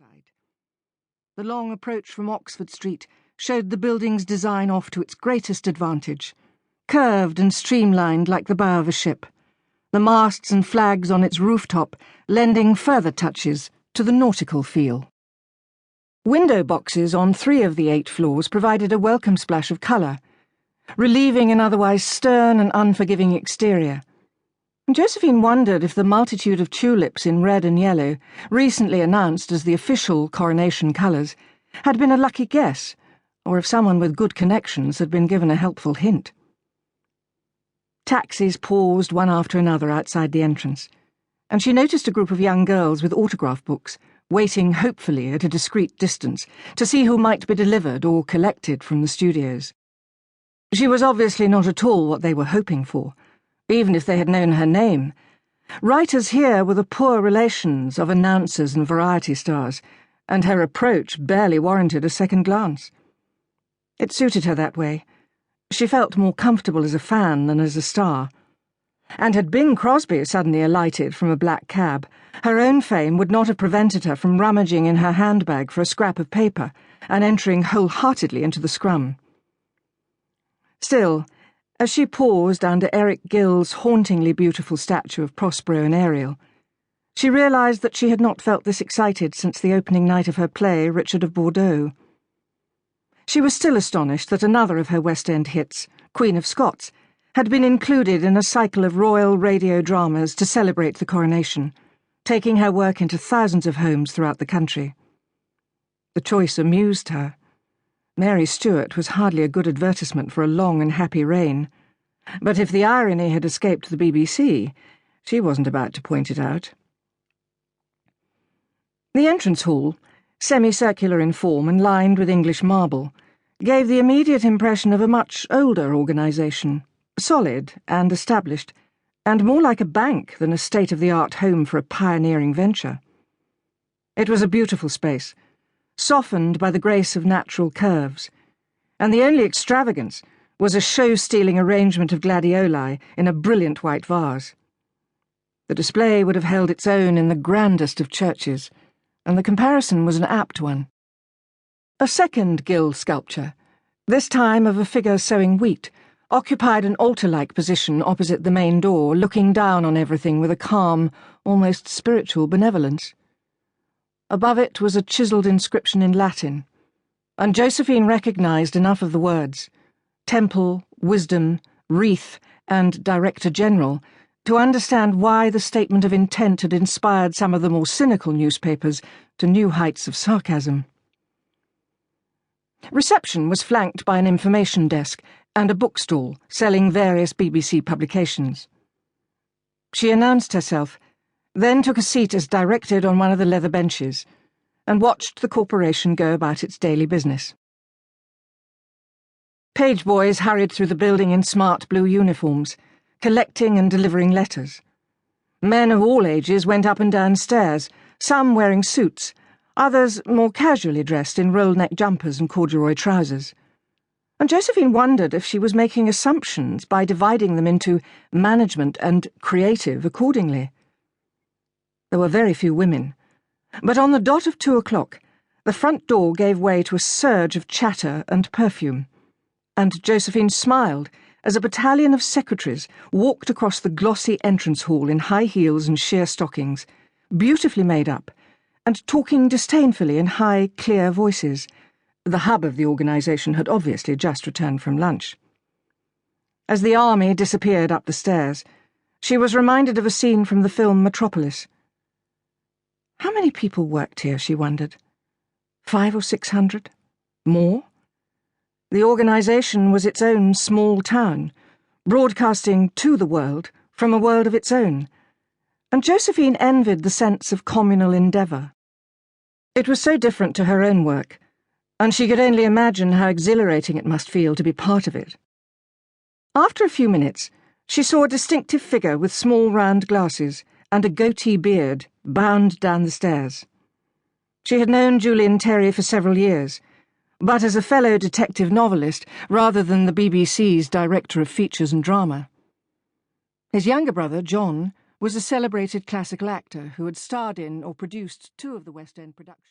inside. The long approach from Oxford Street showed the building's design off to its greatest advantage, curved and streamlined like the bow of a ship, the masts and flags on its rooftop lending further touches to the nautical feel. Window boxes on 3 of the 8 floors provided a welcome splash of colour, relieving an otherwise stern and unforgiving exterior. Josephine wondered if the multitude of tulips in red and yellow, recently announced as the official Coronation colours, had been a lucky guess, or if someone with good connections had been given a helpful hint. Taxis paused one after another outside the entrance, and she noticed a group of young girls with autograph books, waiting hopefully at a discreet distance to see who might be delivered or collected from the studios. She was obviously not at all what they were hoping for, even if they had known her name. Writers here were the poor relations of announcers and variety stars, and her approach barely warranted a second glance. It suited her that way. She felt more comfortable as a fan than as a star. And had Bing Crosby suddenly alighted from a black cab, her own fame would not have prevented her from rummaging in her handbag for a scrap of paper and entering wholeheartedly into the scrum. Still, as she paused under Eric Gill's hauntingly beautiful statue of Prospero and Ariel, she realised that she had not felt this excited since the opening night of her play, Richard of Bordeaux. She was still astonished that another of her West End hits, Queen of Scots, had been included in a cycle of royal radio dramas to celebrate the coronation, taking her work into thousands of homes throughout the country. The choice amused her. Mary Stuart was hardly a good advertisement for a long and happy reign, but if the irony had escaped the BBC, she wasn't about to point it out. The entrance hall, semicircular in form and lined with English marble, gave the immediate impression of a much older organisation, solid and established, and more like a bank than a state-of-the-art home for a pioneering venture. It was a beautiful space, softened by the grace of natural curves, and the only extravagance was a show-stealing arrangement of gladioli in a brilliant white vase. The display would have held its own in the grandest of churches, and the comparison was an apt one. A second gill sculpture, this time of a figure sowing wheat, occupied an altar-like position opposite the main door, looking down on everything with a calm, almost spiritual benevolence. Above it was a chiselled inscription in Latin, and Josephine recognised enough of the words, temple, wisdom, wreath, and Director General, to understand why the statement of intent had inspired some of the more cynical newspapers to new heights of sarcasm. Reception was flanked by an information desk and a bookstall selling various BBC publications. She announced herself, then took a seat as directed on one of the leather benches, and watched the corporation go about its daily business. Page boys hurried through the building in smart blue uniforms, collecting and delivering letters. Men of all ages went up and down stairs, some wearing suits, others more casually dressed in roll-neck jumpers and corduroy trousers. And Josephine wondered if she was making assumptions by dividing them into management and creative accordingly. There were very few women, but on the dot of 2 o'clock, the front door gave way to a surge of chatter and perfume, and Josephine smiled as a battalion of secretaries walked across the glossy entrance hall in high heels and sheer stockings, beautifully made up, and talking disdainfully in high, clear voices. The hub of the organisation had obviously just returned from lunch. As the army disappeared up the stairs, she was reminded of a scene from the film Metropolis. How many people worked here, she wondered? 500 or 600? More? The organisation was its own small town, broadcasting to the world from a world of its own, and Josephine envied the sense of communal endeavour. It was so different to her own work, and she could only imagine how exhilarating it must feel to be part of it. After a few minutes, she saw a distinctive figure with small round glasses and a goatee beard bound down the stairs. She had known Julian Terry for several years, but as a fellow detective novelist rather than the BBC's director of features and drama. His younger brother, John, was a celebrated classical actor who had starred in or produced 2 of the West End productions.